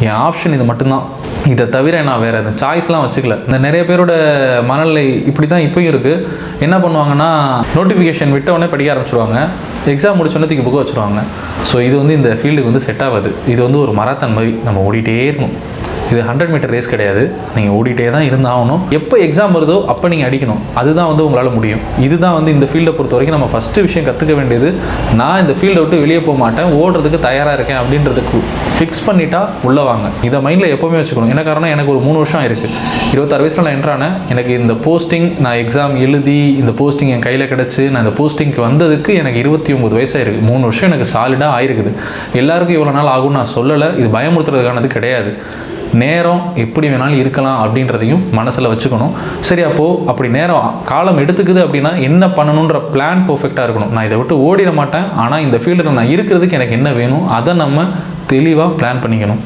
என் option இது மட்டும்தான், இதை தவிர நான் வேறு அந்த சாய்ஸ்லாம் வச்சுக்கல. இந்த நிறைய பேரோட மனநிலை இப்படி தான் இப்போயும் இருக்குது. என்ன பண்ணுவாங்கன்னா, நோட்டிஃபிகேஷன் விட்டவுடனே படிக்க ஆரம்பிச்சிடுவாங்க, எக்ஸாம் முடிச்சோடனே தூக்கி புக்கு வச்சுருவாங்க. ஸோ இது வந்து இந்த ஃபீல்டுக்கு வந்து செட் ஆகாது. இது வந்து ஒரு மராத்தான் மாதிரி, நம்ம ஓடிட்டே இருக்கணும். இது 100 மீட்டர் ரேஸ் கிடையாது, நீங்கள் ஓடிட்டே தான் இருந்தாகணும். எப்போ எக்ஸாம் வருதோ அப்போ நீங்கள் அடிக்கணும், அதுதான் வந்து உங்களால் முடியும். இதுதான் வந்து இந்த ஃபீல்டை பொறுத்த வரைக்கும் நம்ம ஃபஸ்ட்டு விஷயம் கற்றுக்க வேண்டியது. நான் இந்த ஃபீல்டை விட்டு வெளியே போக மாட்டேன், ஓடுறதுக்கு தயாராக இருக்கேன் அப்படின்றதுக்கு ஃபிக்ஸ் பண்ணிட்டா உள்ளே வாங்க. இதை மைண்டில் எப்போவுமே வச்சுக்கணும். என்ன காரணம், எனக்கு ஒரு 3 வருஷம் இருக்குது. 26 வயசில் நான் என்ட்ரானேன். எனக்கு இந்த போஸ்டிங், நான் எக்ஸாம் எழுதி இந்த போஸ்டிங் என் கையில் கிடச்சி நான் இந்த போஸ்டிங்க்கு வந்ததுக்கு எனக்கு 29 வயசாக இருக்குது. 3 வருஷம் எனக்கு சாலிடாக ஆயிருக்குது. எல்லாருக்கும் இவ்வளோ நாள் ஆகும்னு நான் சொல்லலை, இது பயமுறுத்துறதுக்கானது கிடையாது. நேரம் எப்படி வேணாலும் இருக்கலாம் அப்படின்றதையும் மனசில் வச்சுக்கணும். சரி, அப்போது அப்படி நேரம் காலம் எடுத்துக்குது அப்படின்னா என்ன பண்ணணுன்ற பிளான் பர்ஃபெக்டாக இருக்கணும். நான் இதை விட்டு ஓடிட மாட்டேன், ஆனால் இந்த ஃபீல்டில் நான் இருக்கிறதுக்கு எனக்கு என்ன வேணும் அதை நம்ம தெளிவாக பிளான் பண்ணிக்கணும்.